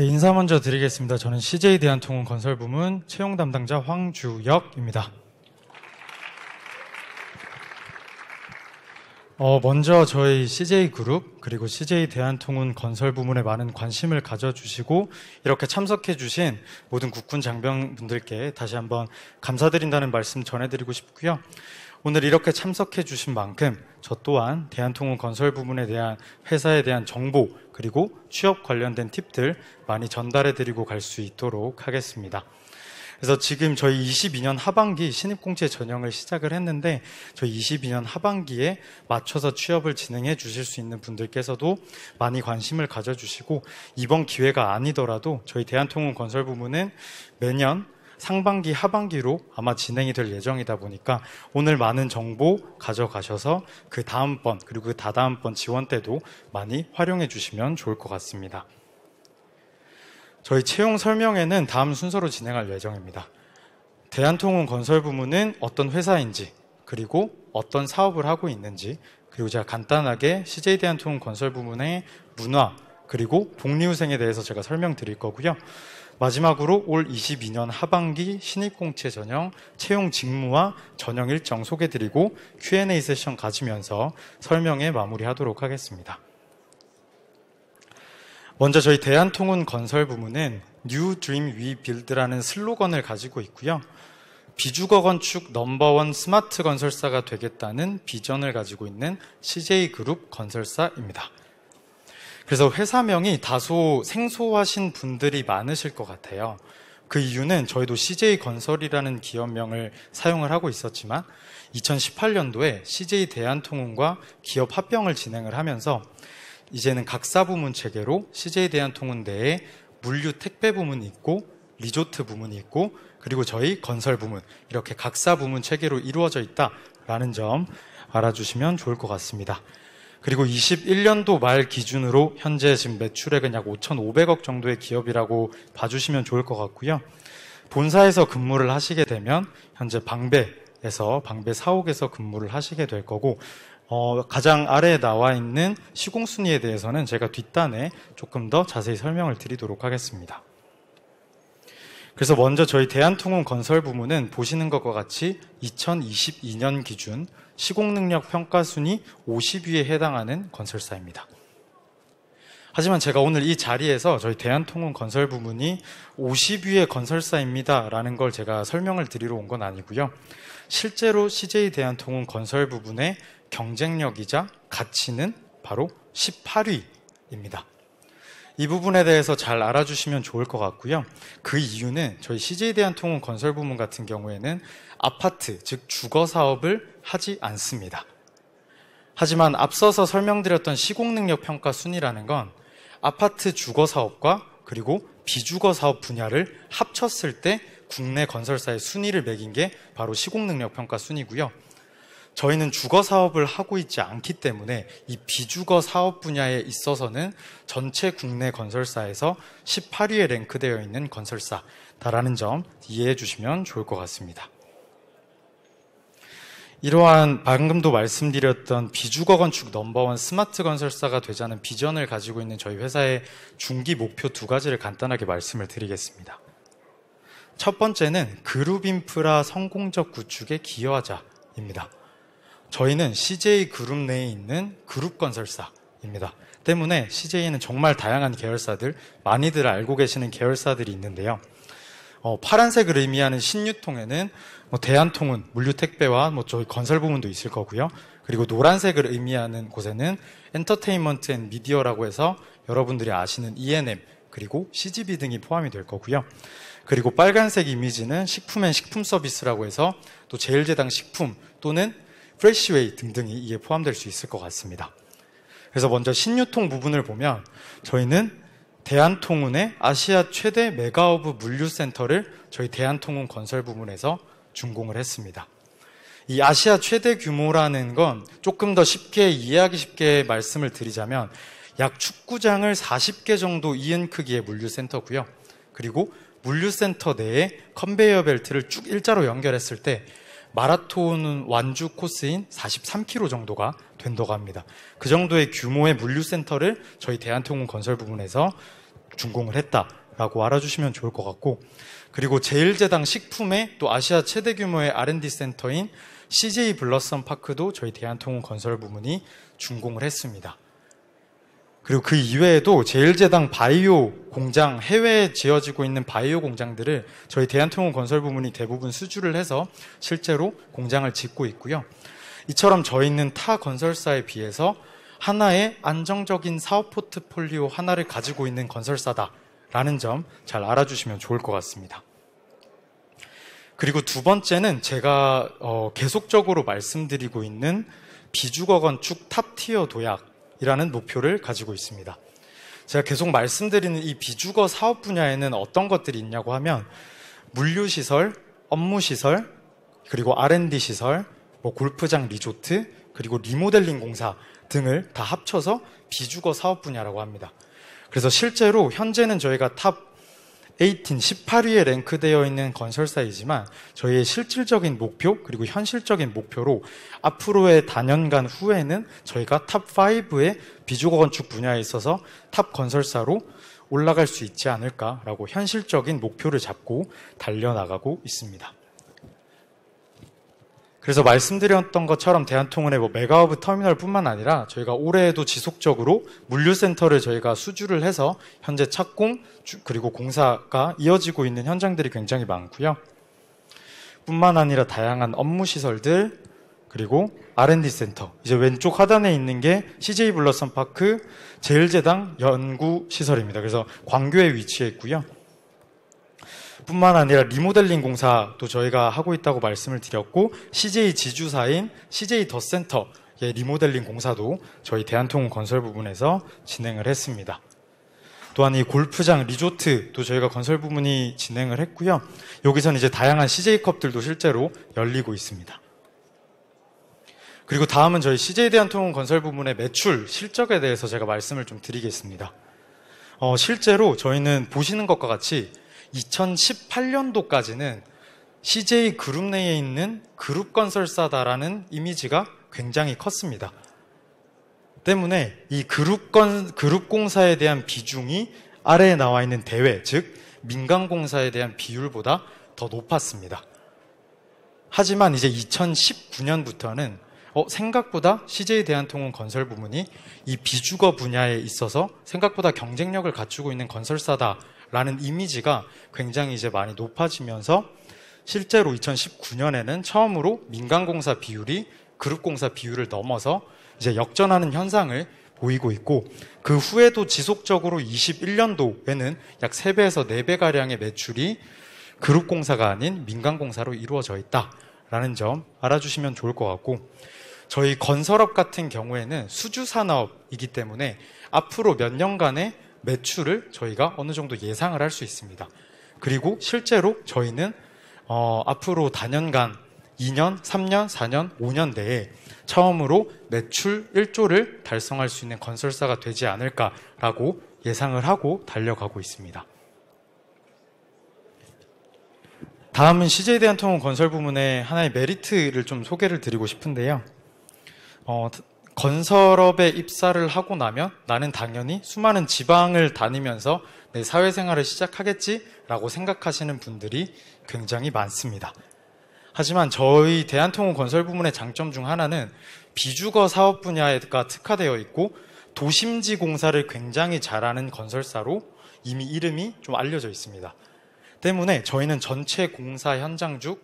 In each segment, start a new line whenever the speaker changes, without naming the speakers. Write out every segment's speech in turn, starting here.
네, 인사 먼저 드리겠습니다. 저는 CJ 대한통운 건설부문 채용 담당자 황주혁입니다. 먼저 저희 CJ그룹 그리고 CJ 대한통운 건설부문에 많은 관심을 가져주시고 이렇게 참석해주신 모든 국군 장병분들께 다시 한번 감사드린다는 말씀 전해드리고 싶고요. 오늘 이렇게 참석해주신 만큼 저 또한 대한통운 건설부문에 대한 회사에 대한 정보 그리고 취업 관련된 팁들 많이 전달해드리고 갈 수 있도록 하겠습니다. 그래서 지금 저희 22년 하반기 신입공채 전형을 시작을 했는데 저희 22년 하반기에 맞춰서 취업을 진행해 주실 수 있는 분들께서도 많이 관심을 가져주시고 이번 기회가 아니더라도 저희 대한통운 건설부문은 매년 상반기, 하반기로 아마 진행이 될 예정이다 보니까 오늘 많은 정보 가져가셔서 그 다음번 그리고 그 다다음번 지원 때도 많이 활용해 주시면 좋을 것 같습니다. 저희 채용 설명회는 다음 순서로 진행할 예정입니다. 대한통운 건설부문은 어떤 회사인지 그리고 어떤 사업을 하고 있는지 그리고 제가 간단하게 CJ 대한통운 건설부문의 문화 그리고 복리후생에 대해서 제가 설명드릴 거고요. 마지막으로 올 22년 하반기 신입공채 전형 채용 직무와 전형 일정 소개드리고 Q&A 세션 가지면서 설명회 마무리하도록 하겠습니다. 먼저 저희 대한통운 건설부문은 New Dream We Build라는 슬로건을 가지고 있고요. 비주거 건축 넘버원 스마트 건설사가 되겠다는 비전을 가지고 있는 CJ그룹 건설사입니다. 그래서 회사명이 다소 생소하신 분들이 많으실 것 같아요. 그 이유는 저희도 CJ건설이라는 기업명을 사용을 하고 있었지만 2018년도에 CJ 대한통운과 기업 합병을 진행을 하면서 이제는 각사 부문 체계로 CJ 대한통운 내에 물류 택배 부문이 있고 리조트 부문이 있고 그리고 저희 건설 부문 이렇게 각사 부문 체계로 이루어져 있다라는 점 알아주시면 좋을 것 같습니다. 그리고 21년도 말 기준으로 현재 지금 매출액은 약 5,500억 정도의 기업이라고 봐주시면 좋을 것 같고요. 본사에서 근무를 하시게 되면 현재 방배에서 방배 사옥에서 근무를 하시게 될 거고 가장 아래에 나와 있는 시공순위에 대해서는 제가 뒷단에 조금 더 자세히 설명을 드리도록 하겠습니다. 그래서 먼저 저희 대한통운 건설부문은 보시는 것과 같이 2022년 기준 시공능력 평가순위 50위에 해당하는 건설사입니다. 하지만 제가 오늘 이 자리에서 저희 대한통운 건설부문이 50위의 건설사입니다 라는 걸 제가 설명을 드리러 온 건 아니고요. 실제로 CJ 대한통운 건설부문의 경쟁력이자 가치는 바로 18위입니다. 이 부분에 대해서 잘 알아주시면 좋을 것 같고요. 그 이유는 저희 CJ 대한통운 건설부문 같은 경우에는 아파트, 즉 주거 사업을 하지 않습니다. 하지만 앞서서 설명드렸던 시공능력 평가 순위라는 건 아파트 주거 사업과 그리고 비주거 사업 분야를 합쳤을 때 국내 건설사의 순위를 매긴 게 바로 시공능력 평가 순위고요. 저희는 주거 사업을 하고 있지 않기 때문에 이 비주거 사업 분야에 있어서는 전체 국내 건설사에서 18위에 랭크되어 있는 건설사다라는 점 이해해 주시면 좋을 것 같습니다. 이러한 방금도 말씀드렸던 비주거 건축 넘버원 스마트 건설사가 되자는 비전을 가지고 있는 저희 회사의 중기 목표 두 가지를 간단하게 말씀을 드리겠습니다. 첫 번째는 그룹 인프라 성공적 구축에 기여하자입니다. 저희는 CJ그룹 내에 있는 그룹 건설사입니다. 때문에 CJ에는 정말 다양한 계열사들, 많이들 알고 계시는 계열사들이 있는데요. 파란색을 의미하는 신유통에는 대한통운, 물류택배와 저희 건설 부문도 있을 거고요. 그리고 노란색을 의미하는 곳에는 엔터테인먼트 앤 미디어라고 해서 여러분들이 아시는 E&M 그리고 CGV 등이 포함이 될 거고요. 그리고 빨간색 이미지는 식품 앤 식품 서비스라고 해서 또 제일제당 식품 또는 프레시웨이 등등이 이에 포함될 수 있을 것 같습니다. 그래서 먼저 신유통 부분을 보면 저희는 대한통운의 아시아 최대 메가허브 물류센터를 저희 대한통운 건설 부문에서 준공을 했습니다. 이 아시아 최대 규모라는 건 조금 더 쉽게 이해하기 쉽게 말씀을 드리자면 약 축구장을 40개 정도 이은 크기의 물류센터고요. 그리고 물류센터 내에 컨베이어 벨트를 쭉 일자로 연결했을 때 마라톤 완주 코스인 43km 정도가 된다고 합니다. 그 정도의 규모의 물류센터를 저희 대한통운 건설 부문에서 준공을 했다라고 알아주시면 좋을 것 같고, 그리고 제일제당 식품의 또 아시아 최대 규모의 R&D 센터인 CJ 블러썸 파크도 저희 대한통운건설 부문이 준공을 했습니다. 그리고 그 이외에도 제일제당 바이오 공장, 해외에 지어지고 있는 바이오 공장들을 저희 대한통운건설 부문이 대부분 수주를 해서 실제로 공장을 짓고 있고요. 이처럼 저희는 타 건설사에 비해서 하나의 안정적인 사업 포트폴리오 하나를 가지고 있는 건설사다라는 점 잘 알아주시면 좋을 것 같습니다. 그리고 두 번째는 제가 계속적으로 말씀드리고 있는 비주거 건축 탑티어 도약이라는 목표를 가지고 있습니다. 제가 계속 말씀드리는 이 비주거 사업 분야에는 어떤 것들이 있냐고 하면 물류시설, 업무시설, 그리고 R&D 시설, 골프장 리조트, 그리고 리모델링 공사 등을 다 합쳐서 비주거 사업 분야라고 합니다. 그래서 실제로 현재는 저희가 탑 18위에 랭크되어 있는 건설사이지만 저희의 실질적인 목표 그리고 현실적인 목표로 앞으로의 단연간 후에는 저희가 탑 5의 비주거 건축 분야에 있어서 탑 건설사로 올라갈 수 있지 않을까라고 현실적인 목표를 잡고 달려나가고 있습니다. 그래서 말씀드렸던 것처럼 대한통운의 메가허브 터미널뿐만 아니라 저희가 올해에도 지속적으로 물류센터를 저희가 수주를 해서 현재 착공 그리고 공사가 이어지고 있는 현장들이 굉장히 많고요. 뿐만 아니라 다양한 업무시설들 그리고 R&D 센터, 이제 왼쪽 하단에 있는 게 CJ 블러썸 파크 제일제당 연구시설입니다. 그래서 광교에 위치해 있고요. 뿐만 아니라 리모델링 공사도 저희가 하고 있다고 말씀을 드렸고 CJ 지주사인 CJ 더센터의 리모델링 공사도 저희 대한통운 건설 부문에서 진행을 했습니다. 또한 이 골프장 리조트도 저희가 건설 부문이 진행을 했고요. 여기서는 이제 다양한 CJ컵들도 실제로 열리고 있습니다. 그리고 다음은 저희 CJ 대한통운 건설 부문의 매출 실적에 대해서 제가 말씀을 좀 드리겠습니다. 실제로 저희는 보시는 것과 같이 2018년도까지는 CJ 그룹 내에 있는 그룹 건설사다라는 이미지가 굉장히 컸습니다. 때문에 이 그룹 공사에 대한 비중이 아래에 나와 있는 대외, 즉 민간공사에 대한 비율보다 더 높았습니다. 하지만 이제 2019년부터는 생각보다 CJ 대한통운 건설 부문이 이 비주거 분야에 있어서 생각보다 경쟁력을 갖추고 있는 건설사다 라는 이미지가 굉장히 이제 많이 높아지면서 실제로 2019년에는 처음으로 민간공사 비율이 그룹공사 비율을 넘어서 이제 역전하는 현상을 보이고 있고 그 후에도 지속적으로 21년도에는 약 3배에서 4배가량의 매출이 그룹공사가 아닌 민간공사로 이루어져 있다라는 점 알아주시면 좋을 것 같고 저희 건설업 같은 경우에는 수주산업이기 때문에 앞으로 몇 년간의 매출을 저희가 어느 정도 예상을 할 수 있습니다. 그리고 실제로 저희는 앞으로 단연간 2년, 3년, 4년, 5년 내에 처음으로 매출 1조를 달성할 수 있는 건설사가 되지 않을까라고 예상을 하고 달려가고 있습니다. 다음은 CJ 대한통운 건설 부문의 하나의 메리트를 좀 소개를 드리고 싶은데요. 건설업에 입사를 하고 나면 나는 당연히 수많은 지방을 다니면서 내 사회생활을 시작하겠지라고 생각하시는 분들이 굉장히 많습니다. 하지만 저희 대한통운 건설 부문의 장점 중 하나는 비주거 사업 분야가 특화되어 있고 도심지 공사를 굉장히 잘하는 건설사로 이미 이름이 좀 알려져 있습니다. 때문에 저희는 전체 공사 현장 중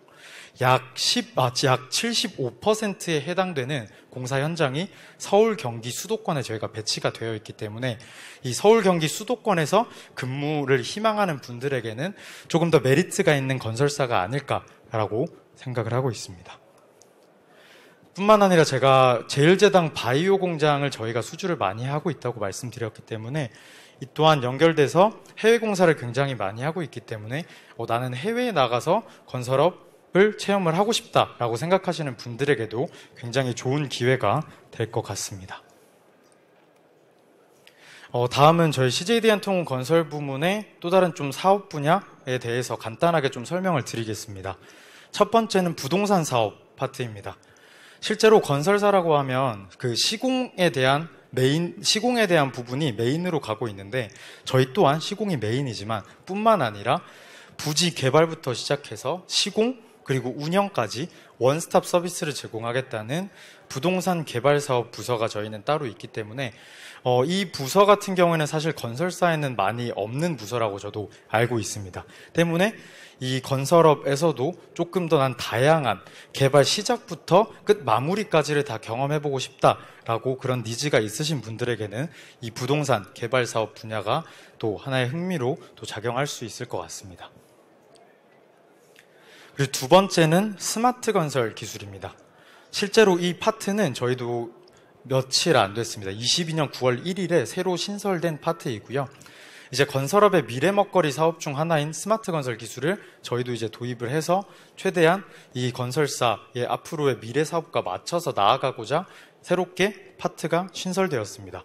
약 75%에 해당되는 공사 현장이 서울, 경기, 수도권에 저희가 배치가 되어 있기 때문에 이 서울, 경기, 수도권에서 근무를 희망하는 분들에게는 조금 더 메리트가 있는 건설사가 아닐까라고 생각을 하고 있습니다. 뿐만 아니라 제가 제일제당 바이오 공장을 저희가 수주를 많이 하고 있다고 말씀드렸기 때문에 이 또한 연결돼서 해외 공사를 굉장히 많이 하고 있기 때문에 나는 해외에 나가서 건설업을 체험을 하고 싶다라고 생각하시는 분들에게도 굉장히 좋은 기회가 될 것 같습니다. 다음은 저희 CJ 대한통운 건설 부문의 또 다른 좀 사업 분야에 대해서 간단하게 좀 설명을 드리겠습니다. 첫 번째는 부동산 사업 파트입니다. 실제로 건설사라고 하면 그 시공에 대한 시공에 대한 부분이 메인으로 가고 있는데 저희 또한 시공이 메인이지만 뿐만 아니라 부지 개발부터 시작해서 시공 그리고 운영까지 원스톱 서비스를 제공하겠다는 부동산 개발 사업 부서가 저희는 따로 있기 때문에 이 부서 같은 경우에는 사실 건설사에는 많이 없는 부서라고 저도 알고 있습니다. 때문에 이 건설업에서도 조금 더 난 다양한 개발 시작부터 끝 마무리까지를 다 경험해보고 싶다라고 그런 니즈가 있으신 분들에게는 이 부동산 개발 사업 분야가 또 하나의 흥미로 또 작용할 수 있을 것 같습니다. 그리고 두 번째는 스마트 건설 기술입니다. 실제로 이 파트는 저희도 며칠 안 됐습니다. 22년 9월 1일에 새로 신설된 파트이고요. 이제 건설업의 미래 먹거리 사업 중 하나인 스마트 건설 기술을 저희도 이제 도입을 해서 최대한 이 건설사의 앞으로의 미래 사업과 맞춰서 나아가고자 새롭게 파트가 신설되었습니다.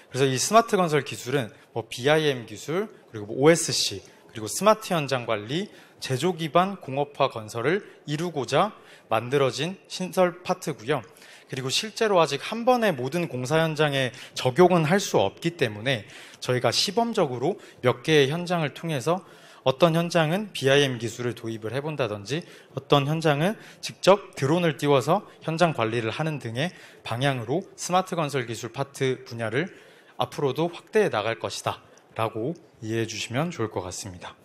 그래서 이 스마트 건설 기술은 BIM 기술, 그리고 OSC, 그리고 스마트 현장 관리, 제조 기반 공업화 건설을 이루고자 만들어진 신설 파트고요. 그리고 실제로 아직 한 번에 모든 공사 현장에 적용은 할 수 없기 때문에 저희가 시범적으로 몇 개의 현장을 통해서 어떤 현장은 BIM 기술을 도입을 해본다든지 어떤 현장은 직접 드론을 띄워서 현장 관리를 하는 등의 방향으로 스마트 건설 기술 파트 분야를 앞으로도 확대해 나갈 것이다 라고 이해해 주시면 좋을 것 같습니다.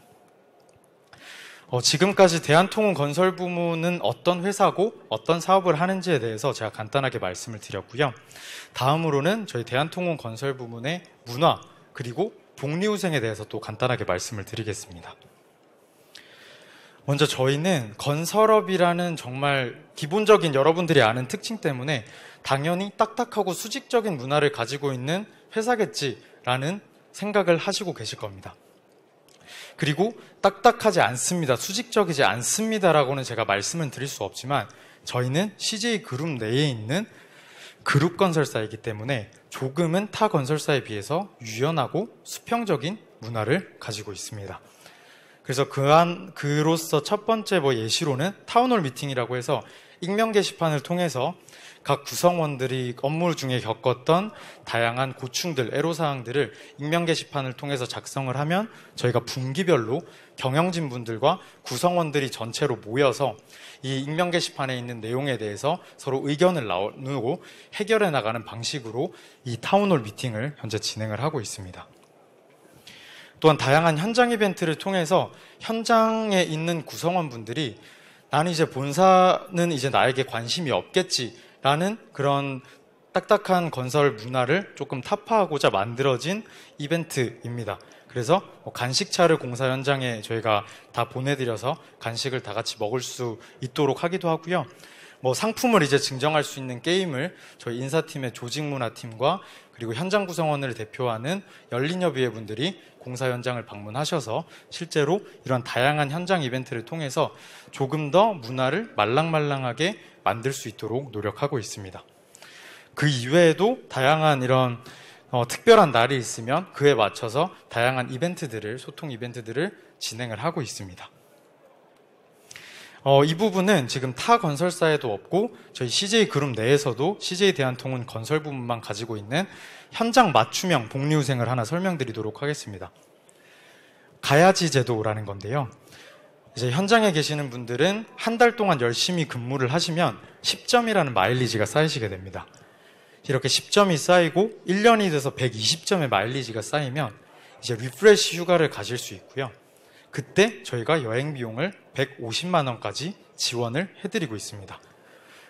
지금까지 대한통운건설부문은 어떤 회사고 어떤 사업을 하는지에 대해서 제가 간단하게 말씀을 드렸고요. 다음으로는 저희 대한통운건설부문의 문화 그리고 복리후생에 대해서 또 간단하게 말씀을 드리겠습니다. 먼저 저희는 건설업이라는 정말 기본적인 여러분들이 아는 특징 때문에 당연히 딱딱하고 수직적인 문화를 가지고 있는 회사겠지라는 생각을 하시고 계실 겁니다. 그리고 딱딱하지 않습니다. 수직적이지 않습니다라고는 제가 말씀은 드릴 수 없지만 저희는 CJ그룹 내에 있는 그룹 건설사이기 때문에 조금은 타 건설사에 비해서 유연하고 수평적인 문화를 가지고 있습니다. 그래서 그로서 첫 번째 예시로는 타운홀 미팅이라고 해서 익명 게시판을 통해서 각 구성원들이 업무 중에 겪었던 다양한 고충들, 애로사항들을 익명 게시판을 통해서 작성을 하면 저희가 분기별로 경영진 분들과 구성원들이 전체로 모여서 이 익명 게시판에 있는 내용에 대해서 서로 의견을 나누고 해결해 나가는 방식으로 이 타운홀 미팅을 현재 진행을 하고 있습니다. 또한 다양한 현장 이벤트를 통해서 현장에 있는 구성원분들이 나는 이제 본사는 이제 나에게 관심이 없겠지라는 그런 딱딱한 건설 문화를 조금 타파하고자 만들어진 이벤트입니다. 그래서 간식차를 공사 현장에 저희가 다 보내드려서 간식을 다 같이 먹을 수 있도록 하기도 하고요. 상품을 이제 증정할 수 있는 게임을 저희 인사팀의 조직문화팀과 그리고 현장 구성원을 대표하는 열린협의회 분들이 공사 현장을 방문하셔서 실제로 이런 다양한 현장 이벤트를 통해서 조금 더 문화를 말랑말랑하게 만들 수 있도록 노력하고 있습니다. 그 이외에도 다양한 이런 특별한 날이 있으면 그에 맞춰서 다양한 이벤트들을, 소통 이벤트들을 진행을 하고 있습니다. 이 부분은 지금 타 건설사에도 없고 저희 CJ그룹 내에서도 CJ대한통운 건설 부문만 가지고 있는 현장 맞춤형 복리후생을 하나 설명드리도록 하겠습니다. 가야지 제도라는 건데요. 이제 현장에 계시는 분들은 한 달 동안 열심히 근무를 하시면 10점이라는 마일리지가 쌓이시게 됩니다. 이렇게 10점이 쌓이고 1년이 돼서 120점의 마일리지가 쌓이면 이제 리프레시 휴가를 가실 수 있고요. 그때 저희가 여행 비용을 150만 원까지 지원을 해드리고 있습니다.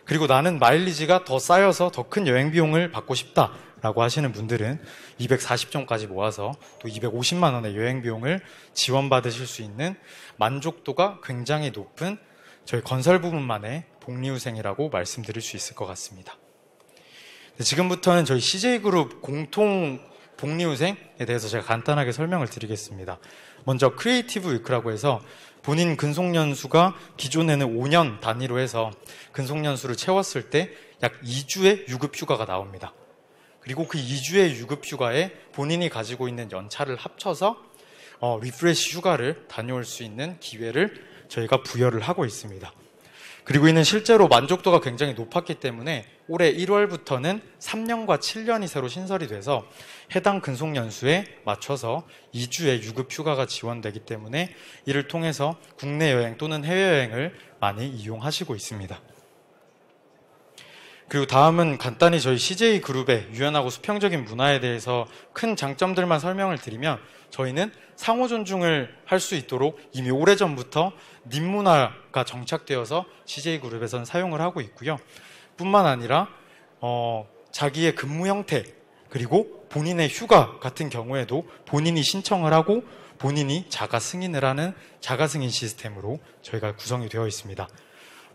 그리고 나는 마일리지가 더 쌓여서 더 큰 여행 비용을 받고 싶다라고 하시는 분들은 240점까지 모아서 또 250만 원의 여행 비용을 지원받으실 수 있는 만족도가 굉장히 높은 저희 건설 부문만의 복리후생이라고 말씀드릴 수 있을 것 같습니다. 지금부터는 저희 CJ그룹 공통 복리후생에 대해서 제가 간단하게 설명을 드리겠습니다. 먼저 크리에이티브 위크라고 해서 본인 근속연수가 기존에는 5년 단위로 해서 근속연수를 채웠을 때 약 2주의 유급휴가가 나옵니다. 그리고 그 2주의 유급휴가에 본인이 가지고 있는 연차를 합쳐서 리프레시 휴가를 다녀올 수 있는 기회를 저희가 부여를 하고 있습니다. 그리고 이는 실제로 만족도가 굉장히 높았기 때문에 올해 1월부터는 3년과 7년이 새로 신설이 돼서 해당 근속 연수에 맞춰서 2주의 유급 휴가가 지원되기 때문에 이를 통해서 국내 여행 또는 해외여행을 많이 이용하시고 있습니다. 그리고 다음은 간단히 저희 CJ그룹의 유연하고 수평적인 문화에 대해서 큰 장점들만 설명을 드리면, 저희는 상호 존중을 할 수 있도록 이미 오래전부터 님 문화가 정착되어서 CJ그룹에서는 사용을 하고 있고요. 뿐만 아니라 자기의 근무 형태 그리고 본인의 휴가 같은 경우에도 본인이 신청을 하고 본인이 자가 승인을 하는 자가 승인 시스템으로 저희가 구성이 되어 있습니다.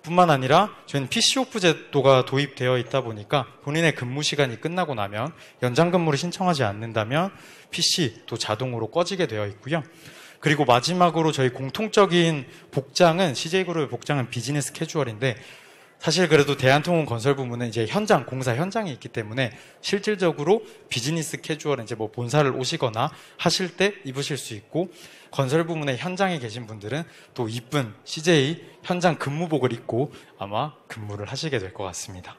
뿐만 아니라 저희는 PC오프 제도가 도입되어 있다 보니까 본인의 근무 시간이 끝나고 나면 연장 근무를 신청하지 않는다면 PC도 자동으로 꺼지게 되어 있고요. 그리고 마지막으로 저희 공통적인 복장은, CJ그룹의 복장은 비즈니스 캐주얼인데, 사실 그래도 대한통운건설부문은 이제 현장, 공사 현장이 있기 때문에 실질적으로 비즈니스 캐주얼은 이제 뭐 본사를 오시거나 하실 때 입으실 수 있고, 건설부문의 현장에 계신 분들은 또 이쁜 CJ 현장 근무복을 입고 아마 근무를 하시게 될 것 같습니다.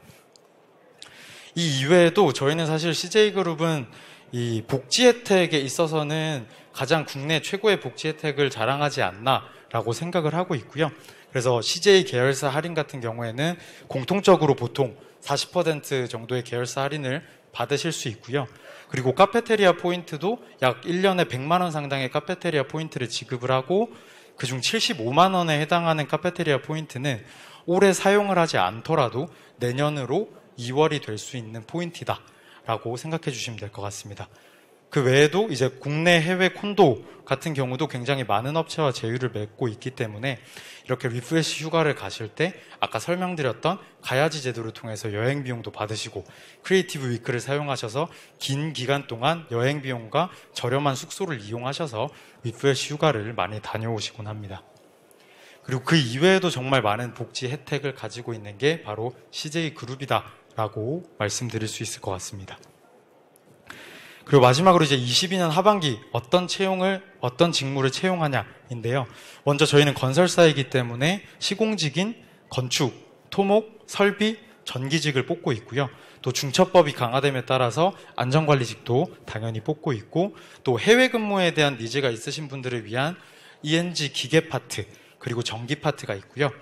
이 이외에도 저희는 사실 CJ그룹은 이 복지 혜택에 있어서는 가장 국내 최고의 복지 혜택을 자랑하지 않나라고 생각을 하고 있고요. 그래서 CJ 계열사 할인 같은 경우에는 공통적으로 보통 40% 정도의 계열사 할인을 받으실 수 있고요. 그리고 카페테리아 포인트도 약 1년에 100만 원 상당의 카페테리아 포인트를 지급을 하고, 그중 75만 원에 해당하는 카페테리아 포인트는 올해 사용을 하지 않더라도 내년으로 2월이 될 수 있는 포인트다 라고 생각해 주시면 될 것 같습니다. 그 외에도 이제 국내 해외 콘도 같은 경우도 굉장히 많은 업체와 제휴를 맺고 있기 때문에 이렇게 리프레시 휴가를 가실 때 아까 설명드렸던 가야지 제도를 통해서 여행 비용도 받으시고, 크리에이티브 위크를 사용하셔서 긴 기간 동안 여행 비용과 저렴한 숙소를 이용하셔서 리프레시 휴가를 많이 다녀오시곤 합니다. 그리고 그 이외에도 정말 많은 복지 혜택을 가지고 있는 게 바로 CJ그룹이다라고 말씀드릴 수 있을 것 같습니다. 그리고 마지막으로 이제 22년 하반기 어떤 직무를 채용하냐인데요. 먼저 저희는 건설사이기 때문에 시공직인 건축, 토목, 설비, 전기직을 뽑고 있고요. 또 중첩법이 강화됨에 따라서 안전관리직도 당연히 뽑고 있고, 또 해외 근무에 대한 니즈가 있으신 분들을 위한 ENG 기계 파트, 그리고 전기 파트가 있고요.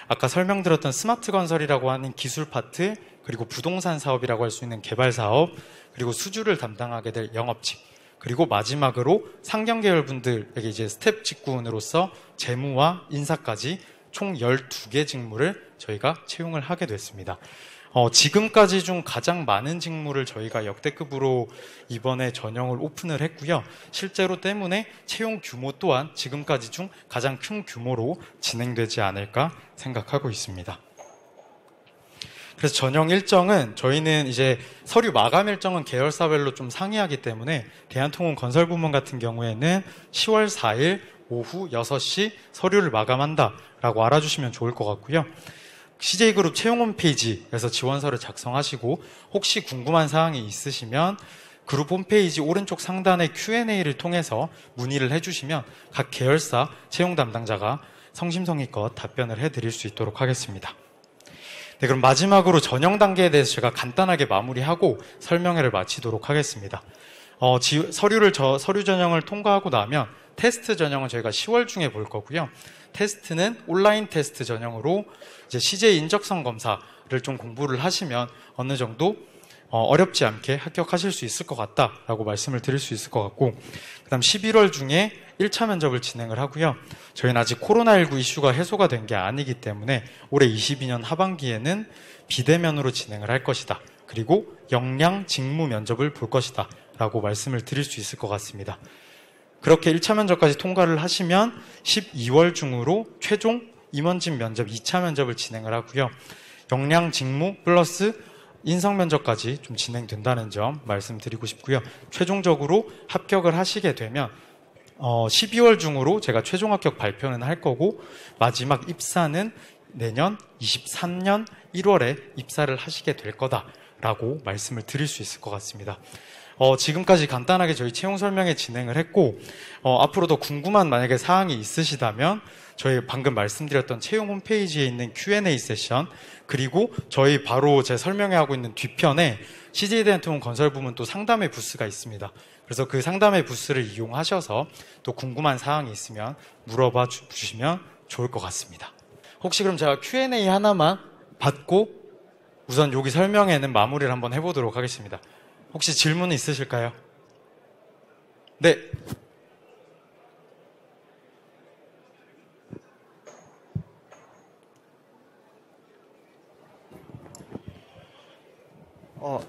아까 설명드렸던 스마트 건설이라고 하는 기술 파트, 그리고 부동산 사업이라고 할 수 있는 개발 사업, 그리고 수주를 담당하게 될 영업직, 그리고 마지막으로 상경 계열 분들에게 이제 스텝 직군으로서 재무와 인사까지 총 12개 직무를 저희가 채용을 하게 됐습니다. 지금까지 중 가장 많은 직무를 저희가 역대급으로 이번에 전형을 오픈을 했고요. 실제로 때문에 채용 규모 또한 지금까지 중 가장 큰 규모로 진행되지 않을까 생각하고 있습니다. 그래서 전형 일정은 저희는 이제 서류 마감 일정은 계열사별로 좀 상이하기 때문에 대한통운건설부문 같은 경우에는 10월 4일 오후 6시 서류를 마감한다라고 알아주시면 좋을 것 같고요. CJ그룹 채용 홈페이지에서 지원서를 작성하시고, 혹시 궁금한 사항이 있으시면 그룹 홈페이지 오른쪽 상단의 Q&A를 통해서 문의를 해주시면 각 계열사 채용 담당자가 성심성의껏 답변을 해드릴 수 있도록 하겠습니다. 네, 그럼 마지막으로 전형 단계에 대해서 제가 간단하게 마무리하고 설명회를 마치도록 하겠습니다. 서류 전형을 통과하고 나면 테스트 전형은 저희가 10월 중에 볼 거고요. 테스트는 온라인 테스트 전형으로 이제 CJ 인적성 검사를 좀 공부를 하시면 어느 정도 어렵지 않게 합격하실 수 있을 것 같다라고 말씀을 드릴 수 있을 것 같고, 그 다음 11월 중에 1차 면접을 진행을 하고요. 저희는 아직 코로나19 이슈가 해소가 된 게 아니기 때문에 올해 22년 하반기에는 비대면으로 진행을 할 것이다. 그리고 역량 직무 면접을 볼 것이다 라고 말씀을 드릴 수 있을 것 같습니다. 그렇게 1차 면접까지 통과를 하시면 12월 중으로 최종 임원진 면접 2차 면접을 진행을 하고요. 역량 직무 플러스 인성 면접까지 좀 진행된다는 점 말씀드리고 싶고요. 최종적으로 합격을 하시게 되면 12월 중으로 제가 최종 합격 발표는 할 거고, 마지막 입사는 내년 23년 1월에 입사를 하시게 될 거다라고 말씀을 드릴 수 있을 것 같습니다. 지금까지 간단하게 저희 채용 설명회 진행을 했고, 앞으로도 궁금한 만약에 사항이 있으시다면 저희 방금 말씀드렸던 채용 홈페이지에 있는 Q&A 세션, 그리고 저희 바로 제 설명회 하고 있는 뒤편에 CJ대한통운 건설부문 또 상담의 부스가 있습니다. 그래서 그 상담의 부스를 이용하셔서 또 궁금한 사항이 있으면 물어봐 주시면 좋을 것 같습니다. 혹시 그럼 제가 Q&A 하나만 받고 우선 여기 설명회는 마무리를 한번 해보도록 하겠습니다. 혹시 질문 있으실까요? 네.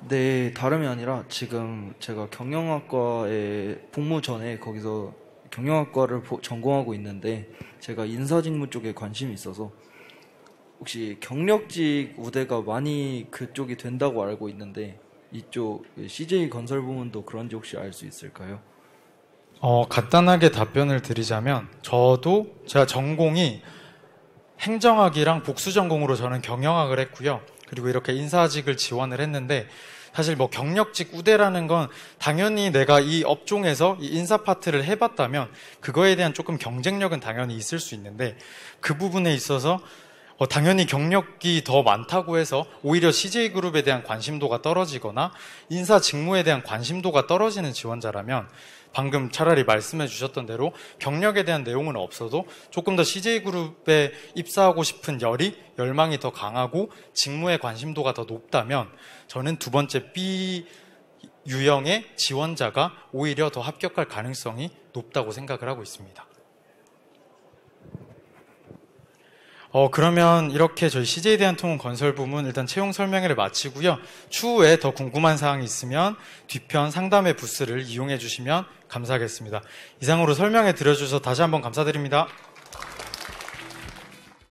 네, 다름이 아니라 지금 제가 경영학과에 복무 전에 거기서 경영학과를 전공하고 있는데 제가 인사직무 쪽에 관심이 있어서 혹시 경력직 우대가 많이 그쪽이 된다고 알고 있는데 이쪽 CJ 건설 부문도 그런지 혹시 알 수 있을까요?
간단하게 답변을 드리자면 저도 제가 전공이 행정학이랑 복수 전공으로 저는 경영학을 했고요. 그리고 이렇게 인사직을 지원을 했는데 사실 뭐 경력직 우대라는 건 당연히 내가 이 업종에서 이 인사 파트를 해봤다면 그거에 대한 조금 경쟁력은 당연히 있을 수 있는데 그 부분에 있어서 당연히 경력이 더 많다고 해서 오히려 CJ그룹에 대한 관심도가 떨어지거나 인사 직무에 대한 관심도가 떨어지는 지원자라면 방금 차라리 말씀해 주셨던 대로 경력에 대한 내용은 없어도 조금 더 CJ그룹에 입사하고 싶은 열망이 더 강하고 직무에 관심도가 더 높다면 저는 두 번째 B 유형의 지원자가 오히려 더 합격할 가능성이 높다고 생각을 하고 있습니다. 그러면 이렇게 저희 CJ대한통운 건설부문 일단 채용 설명회를 마치고요. 추후에 더 궁금한 사항이 있으면 뒤편 상담의 부스를 이용해 주시면 감사하겠습니다. 이상으로 설명회 들어주셔서 다시 한번 감사드립니다.